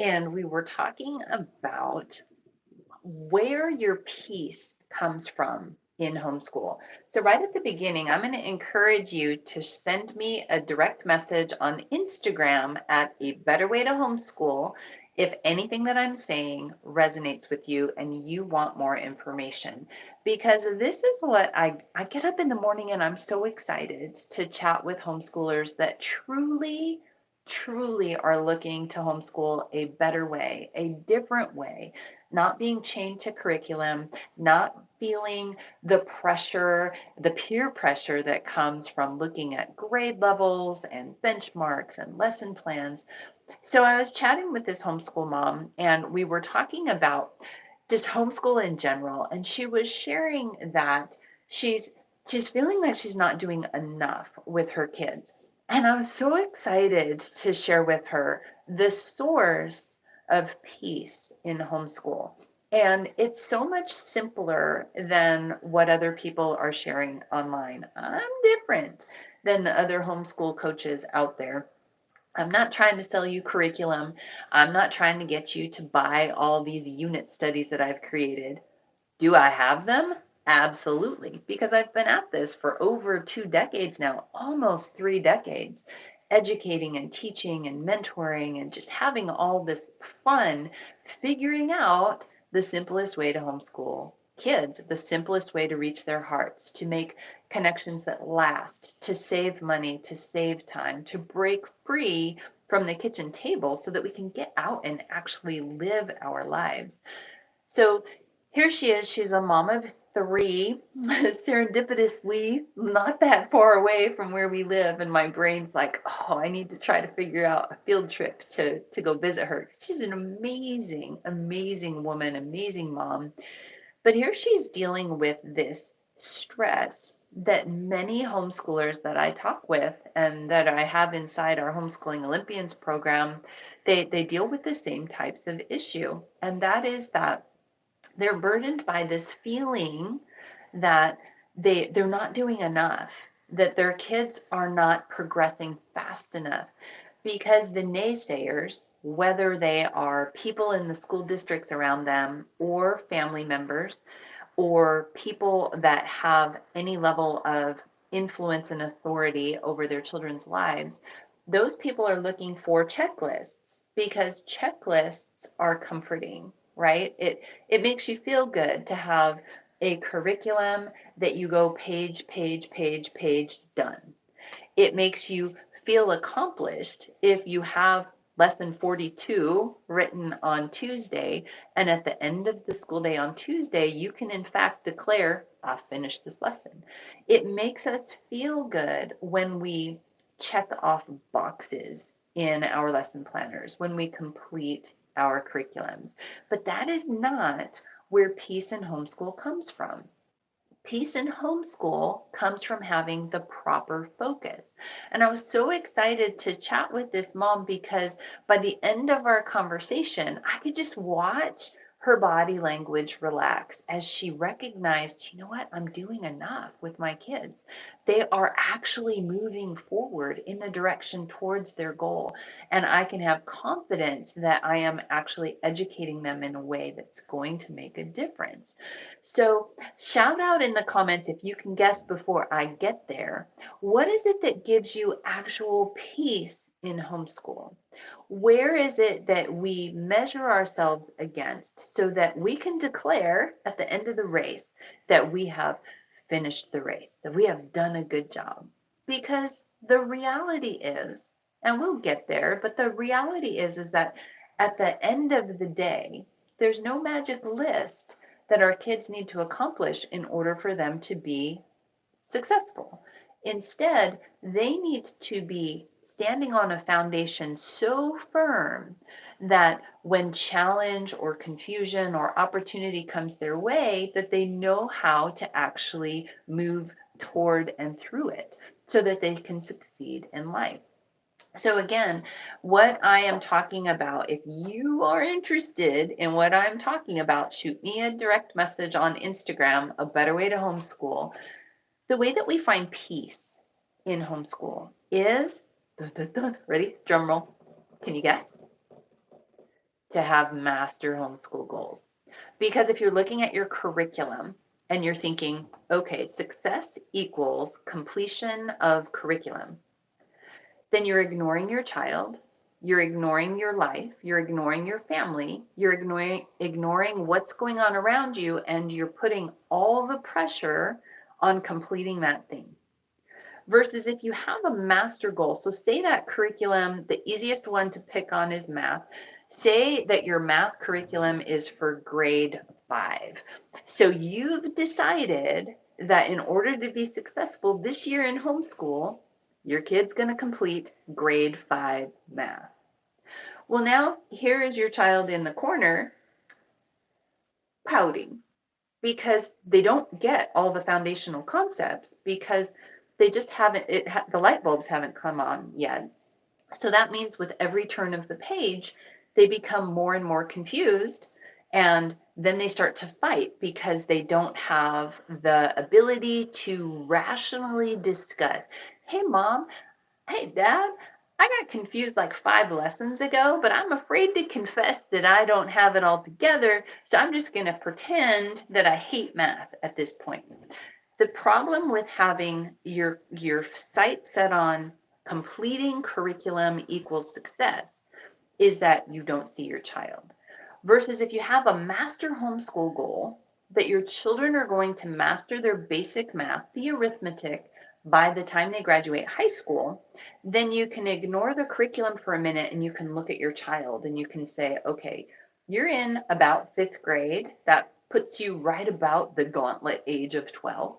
and we were talking about where your peace comes from in homeschool. So, right at the beginning, I'm going to encourage you to send me a direct message on Instagram at A Better Way to Homeschool if anything that I'm saying resonates with you and you want more information. Because this is what I get up in the morning and I'm so excited to chat with homeschoolers that truly are looking to homeschool a better way, a different way, not being chained to curriculum, not feeling the pressure, the peer pressure that comes from looking at grade levels and benchmarks and lesson plans. So I was chatting with this homeschool mom, and we were talking about just homeschool in general, and she was sharing that she's she's feeling like she's not doing enough with her kids. And I was so excited to share with her the source of peace in homeschool. And it's so much simpler than what other people are sharing online. I'm different than the other homeschool coaches out there. I'm not trying to sell you curriculum. I'm not trying to get you to buy all these unit studies that I've created. Do I have them? Absolutely, because I've been at this for over 2 decades now, almost 3 decades, educating and teaching and mentoring and just having all this fun figuring out the simplest way to homeschool kids, the simplest way to reach their hearts, to make connections that last, to save money, to save time, to break free from the kitchen table so that we can get out and actually live our lives. So here she is. She's a mom of three, serendipitously not that far away from where we live. And my brain's like, oh, I need to try to figure out a field trip to go visit her. She's an amazing woman, amazing mom. But here she's dealing with this stress that many homeschoolers that I talk with and that I have inside our Homeschooling Olympians program, they deal with the same types of issue. And that is that they're burdened by this feeling that they're not doing enough, that their kids are not progressing fast enough because the naysayers, whether they are people in the school districts around them or family members or people that have any level of influence and authority over their children's lives, those people are looking for checklists because checklists are comforting, right? It makes you feel good to have a curriculum that you go page, done. It makes you feel accomplished if you have lesson 42 written on Tuesday, and at the end of the school day on Tuesday, you can in fact declare, I've finished this lesson. It makes us feel good when we check off boxes in our lesson planners, when we complete our curriculums. But that is not where peace in homeschool comes from. Peace in homeschool comes from having the proper focus. And I was so excited to chat with this mom because by the end of our conversation, I could just watch her body language relax as she recognized, you know what, I'm doing enough with my kids. They are actually moving forward in the direction towards their goal. And I can have confidence that I am actually educating them in a way that's going to make a difference. So, shout out in the comments if you can guess before I get there. What is it that gives you actual peace in homeschool? Where is it that we measure ourselves against so that we can declare at the end of the race that we have finished the race, that we have done a good job? Because the reality is, and we'll get there, but the reality is that at the end of the day, there's no magic list that our kids need to accomplish in order for them to be successful. Instead, they need to be standing on a foundation so firm that when challenge or confusion or opportunity comes their way, that they know how to actually move toward and through it so that they can succeed in life. So again, what I am talking about, if you are interested in what I'm talking about, shoot me a direct message on Instagram, A Better Way to Homeschool. The way that we find peace in homeschool is, dun, dun, dun, ready? Drum roll. Can you guess? to have master homeschool goals. Because if you're looking at your curriculum and you're thinking, okay, success equals completion of curriculum, then you're ignoring your child, you're ignoring your life, you're ignoring your family, you're ignoring what's going on around you, and you're putting all the pressure on completing that thing. Versus if you have a master goal, so say that curriculum, the easiest one to pick on is math. Say that your math curriculum is for grade 5. So you've decided that in order to be successful this year in homeschool, your kid's going to complete grade 5 math. Well, now here is your child in the corner pouting because they don't get all the foundational concepts because they just haven't, the light bulbs haven't come on yet. So that means with every turn of the page, they become more and more confused. And then they start to fight because they don't have the ability to rationally discuss. Hey, mom, hey, Dad, I got confused like 5 lessons ago, but I'm afraid to confess that I don't have it all together. So I'm just going to pretend that I hate math at this point. The problem with having your sight set on completing curriculum equals success is that you don't see your child. Versus if you have a master homeschool goal that your children are going to master their basic math, the arithmetic, by the time they graduate high school, then you can ignore the curriculum for a minute and you can look at your child and you can say, okay, you're in about 5th grade. That puts you right about the gauntlet age of 12.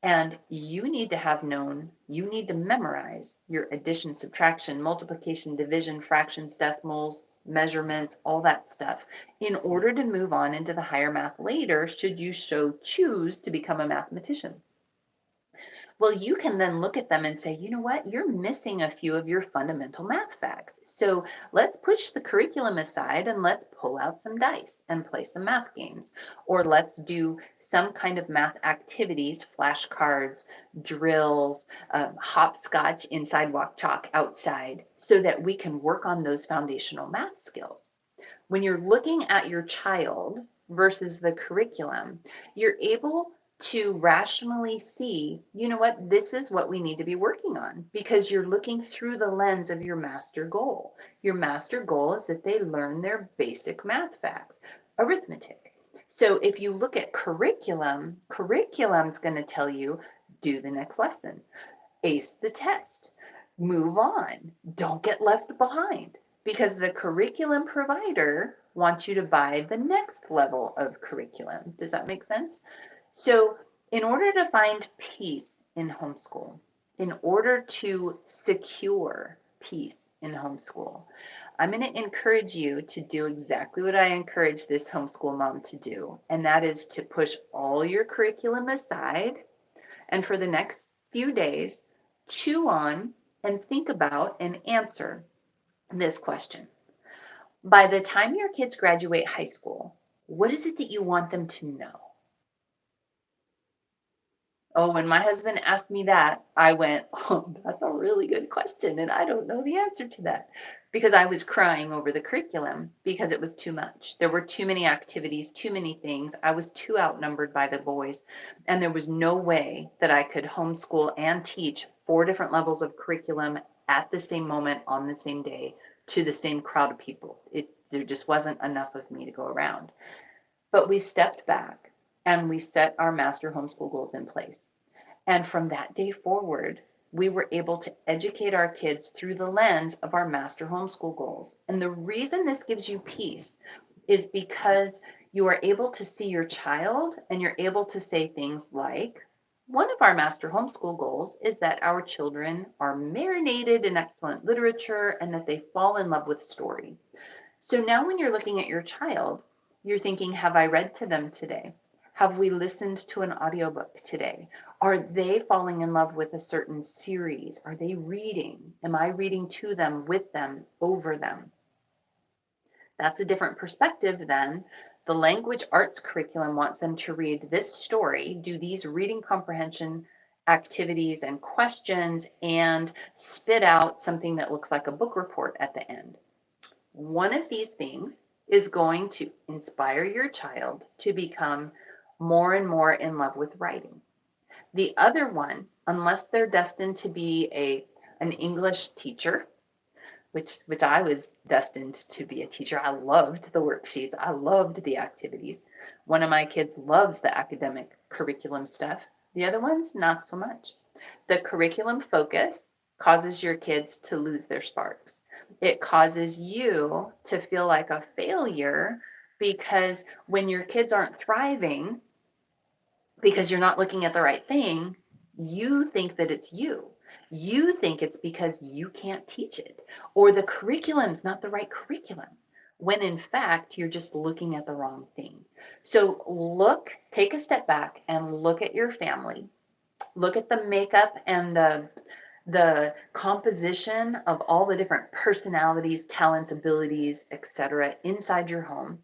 And you need to have known, you need to memorize your addition, subtraction, multiplication, division, fractions, decimals, measurements, all that stuff in order to move on into the higher math later, should you so choose to become a mathematician. Well, you can then look at them and say, you know what, you're missing a few of your fundamental math facts. So let's push the curriculum aside and let's pull out some dice and play some math games. Or let's do some kind of math activities, flashcards, drills, hopscotch, inside walk chalk outside, so that we can work on those foundational math skills. When you're looking at your child versus the curriculum, you're able to rationally see, you know what, this is what we need to be working on because you're looking through the lens of your master goal. Your master goal is that they learn their basic math facts, arithmetic. So if you look at curriculum's going to tell you, do the next lesson, ace the test, move on, don't get left behind, because the curriculum provider wants you to buy the next level of curriculum. Does that make sense? So in order to find peace in homeschool, in order to secure peace in homeschool, I'm going to encourage you to do exactly what I encourage this homeschool mom to do, and that is to push all your curriculum aside and for the next few days, chew on and think about and answer this question. By the time your kids graduate high school, what is it that you want them to know? Oh, when my husband asked me that, I went, oh, that's a really good question. And I don't know the answer to that because I was crying over the curriculum because it was too much. There were too many activities, too many things. I was too outnumbered by the boys. And there was no way that I could homeschool and teach 4 different levels of curriculum at the same moment on the same day to the same crowd of people. There just wasn't enough of me to go around. But we stepped back and we set our master homeschool goals in place. And from that day forward, we were able to educate our kids through the lens of our master homeschool goals. And the reason this gives you peace is because you are able to see your child and you're able to say things like, one of our master homeschool goals is that our children are marinated in excellent literature and that they fall in love with story. So now when you're looking at your child, you're thinking, have I read to them today? Have we listened to an audiobook today? Are they falling in love with a certain series? Are they reading? Am I reading to them, with them, over them? That's a different perspective than the language arts curriculum wants them to read this story, do these reading comprehension activities and questions, and spit out something that looks like a book report at the end. One of these things is going to inspire your child to become more and more in love with writing. The other one, unless they're destined to be an English teacher, which I was destined to be a teacher. I loved the worksheets. I loved the activities. One of my kids loves the academic curriculum stuff. The other ones, not so much. The curriculum focus causes your kids to lose their sparks. It causes you to feel like a failure because when your kids aren't thriving, because you're not looking at the right thing, you think that it's you. You think it's because you can't teach it, or the curriculum's not the right curriculum, when in fact, you're just looking at the wrong thing. So take a step back and look at your family. Look at the makeup and the composition of all the different personalities, talents, abilities, etc. inside your home.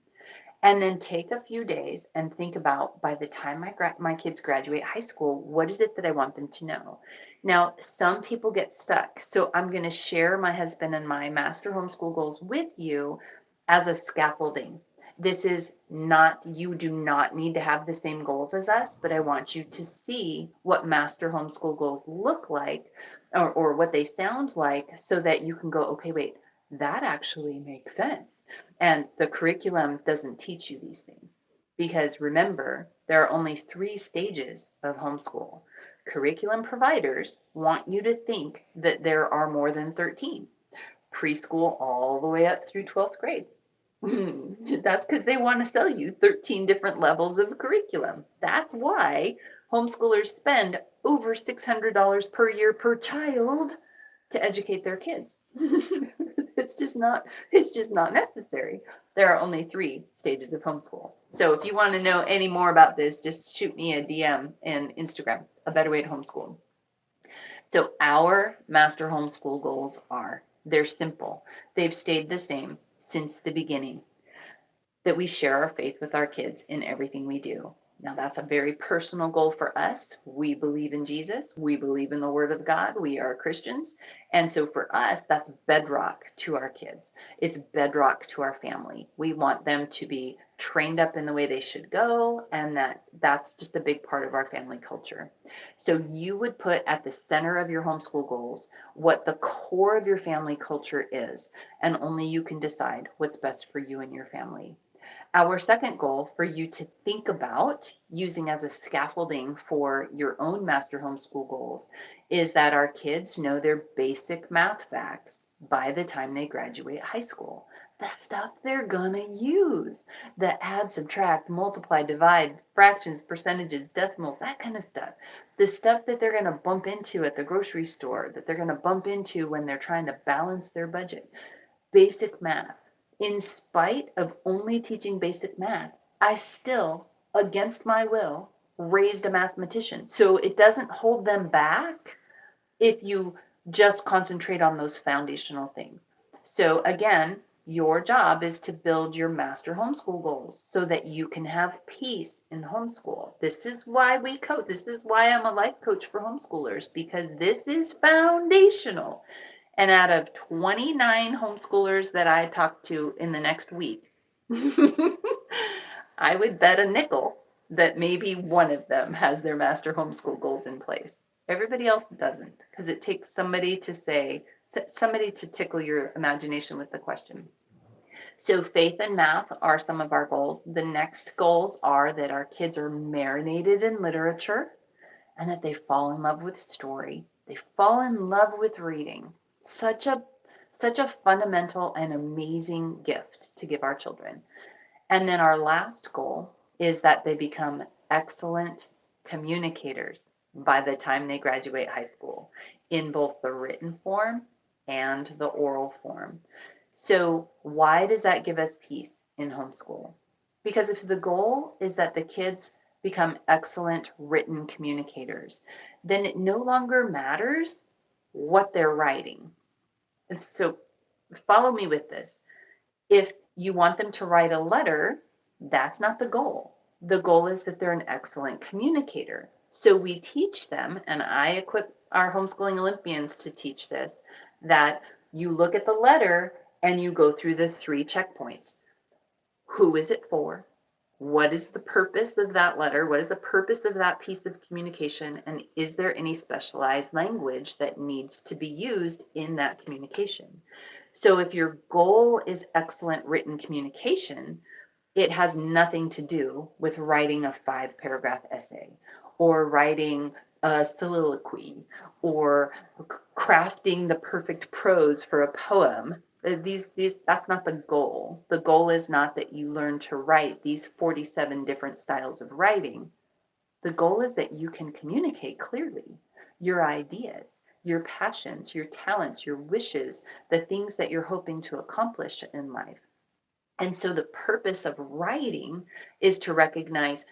And then take a few days and think about, by the time my kids graduate high school, what is it that I want them to know? Now, some people get stuck. So I'm going to share my husband and my master homeschool goals with you as a scaffolding. This is not, you do not need to have the same goals as us, but I want you to see what master homeschool goals look like, or what they sound like, so that you can go, okay, wait, that actually makes sense. And the curriculum doesn't teach you these things, because remember, there are only 3 stages of homeschool. Curriculum providers want you to think that there are more than 13, preschool all the way up through 12th grade. That's because they want to sell you 13 different levels of curriculum. That's why homeschoolers spend over $600 per year per child to educate their kids. It's just not necessary. There are only 3 stages of homeschool. So if you want to know any more about this, just shoot me a DM in Instagram, A Better Way to Homeschool. So our master homeschool goals they're simple. They've stayed the same since the beginning, that we share our faith with our kids in everything we do. Now, that's a very personal goal for us. We believe in Jesus. We believe in the Word of God. We are Christians. And so for us, that's bedrock to our kids. It's bedrock to our family. We want them to be trained up in the way they should go, and that's just a big part of our family culture. So you would put at the center of your homeschool goals what the core of your family culture is, and only you can decide what's best for you and your family. Our second goal for you to think about using as a scaffolding for your own master homeschool goals is that our kids know their basic math facts by the time they graduate high school. The stuff they're gonna use, the add, subtract, multiply, divide, fractions, percentages, decimals, that kind of stuff. The stuff that they're gonna bump into at the grocery store, that they're gonna bump into when they're trying to balance their budget. Basic math. In spite of only teaching basic math, I still, against my will, raised a mathematician. So it doesn't hold them back if you just concentrate on those foundational things. So again, your job is to build your master homeschool goals so that you can have peace in homeschool. This is why we coach. This is why I'm a life coach for homeschoolers, because this is foundational. And out of 29 homeschoolers that I talk to in the next week, I would bet a nickel that maybe one of them has their master homeschool goals in place. Everybody else doesn't, because it takes somebody to tickle your imagination with the question. So faith and math are some of our goals. The next goals are that our kids are marinated in literature, and that they fall in love with story. They fall in love with reading. Such a fundamental and amazing gift to give our children. And then our last goal is that they become excellent communicators by the time they graduate high school, in both the written form and the oral form. So why does that give us peace in homeschool? Because if the goal is that the kids become excellent written communicators, then it no longer matters what they're writing. And so follow me with this. If you want them to write a letter, that's not the goal. The goal is that they're an excellent communicator. So we teach them, and I equip our homeschooling Olympians to teach this, that you look at the letter and you go through the 3 checkpoints. Who is it for? What is the purpose of that letter? What is the purpose of that piece of communication? And is there any specialized language that needs to be used in that communication? So if your goal is excellent written communication, it has nothing to do with writing a 5-paragraph essay or writing a soliloquy or crafting the perfect prose for a poem. That's not the goal. The goal is not that you learn to write these 47 different styles of writing. The goal is that you can communicate clearly your ideas, your passions, your talents, your wishes, the things that you're hoping to accomplish in life. And so the purpose of writing is to recognize,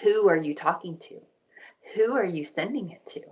who are you talking to? Who are you sending it to?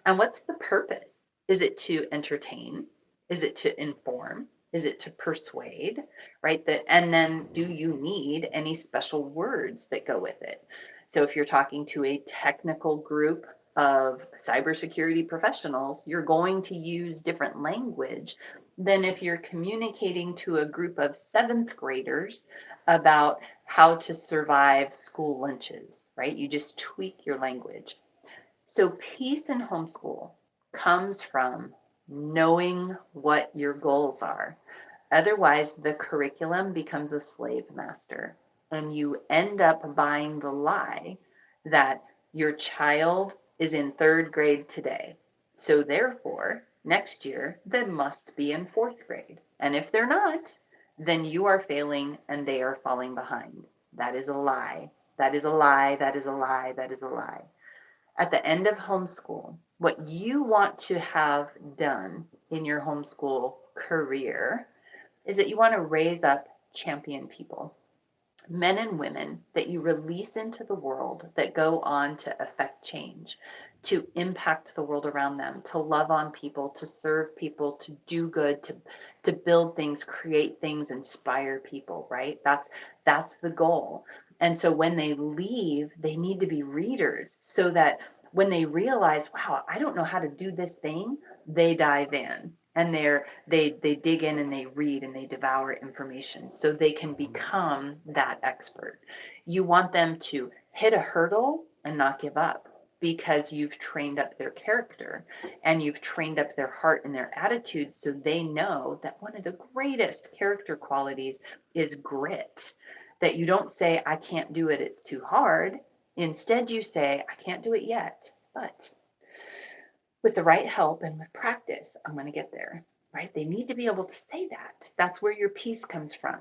And what's the purpose? Is it to entertain? Is it to inform? Is it to persuade? Right? And then do you need any special words that go with it? So if you're talking to a technical group of cybersecurity professionals, you're going to use different language than if you're communicating to a group of 7th graders about how to survive school lunches, right? You just tweak your language. So peace in homeschool comes from knowing what your goals are. Otherwise, the curriculum becomes a slave master, and you end up buying the lie that your child is in 3rd grade today. So therefore, next year, they must be in 4th grade. And if they're not, then you are failing and they are falling behind. That is a lie. That is a lie. That is a lie. That is a lie. At the end of homeschool, what you want to have done in your homeschool career is that you want to raise up champion people, men and women that you release into the world that go on to affect change, to impact the world around them, to love on people, to serve people, to do good, to build things, create things, inspire people, right? That's the goal. And so when they leave, they need to be readers so that when they realize, wow, I don't know how to do this thing, they dive in and they dig in and they read and they devour information so they can become that expert. You want them to hit a hurdle and not give up because you've trained up their character and you've trained up their heart and their attitude so they know that one of the greatest character qualities is grit. That you don't say, I can't do it, it's too hard. Instead, you say, I can't do it yet, but with the right help and with practice, I'm going to get there, right? They need to be able to say that. That's where your peace comes from,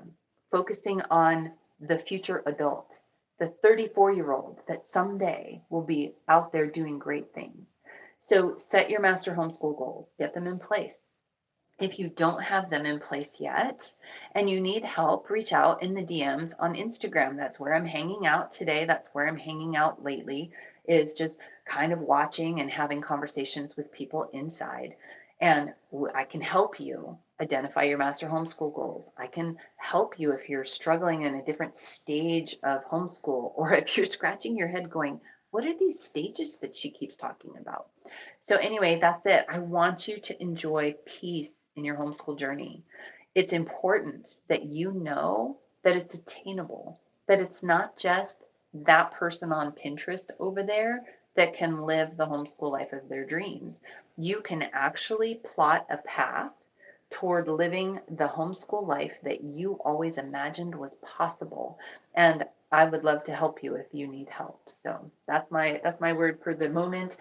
focusing on the future adult, the 34-year-old that someday will be out there doing great things. So set your master homeschool goals, get them in place. If you don't have them in place yet and you need help, reach out in the DMs on Instagram. That's where I'm hanging out today. That's where I'm hanging out lately, is just kind of watching and having conversations with people inside. And I can help you identify your master homeschool goals. I can help you if you're struggling in a different stage of homeschool, or if you're scratching your head going, what are these stages that she keeps talking about? So anyway, that's it. I want you to enjoy peace in your homeschool journey. It's important that you know that it's attainable, that it's not just that person on Pinterest over there that can live the homeschool life of their dreams. You can actually plot a path toward living the homeschool life that you always imagined was possible. And I would love to help you if you need help. So that's my word for the moment.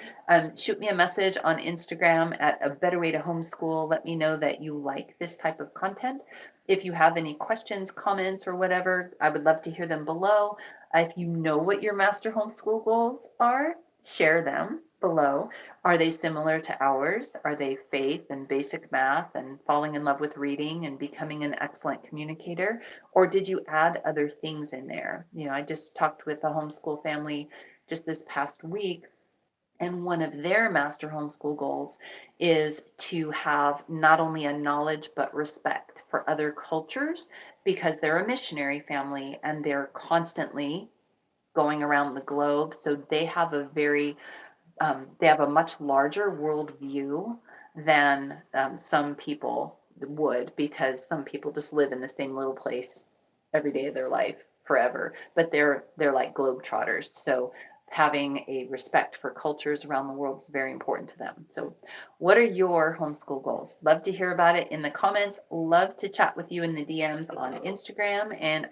Shoot me a message on Instagram at A Better Way to Homeschool. Let me know that you like this type of content. If you have any questions, comments, or whatever, I would love to hear them below. If you know what your master homeschool goals are, share them below. Are they similar to ours? Are they faith and basic math and falling in love with reading and becoming an excellent communicator? Or did you add other things in there? I just talked with a homeschool family just this past week, and one of their master homeschool goals is to have not only a knowledge but respect for other cultures, because they're a missionary family and they're constantly going around the globe. So they have a much larger worldview than some people would, because some people just live in the same little place every day of their life forever, but they're like globetrotters. So having a respect for cultures around the world is very important to them. So what are your homeschool goals? Love to hear about it in the comments. Love to chat with you in the DMs on Instagram, and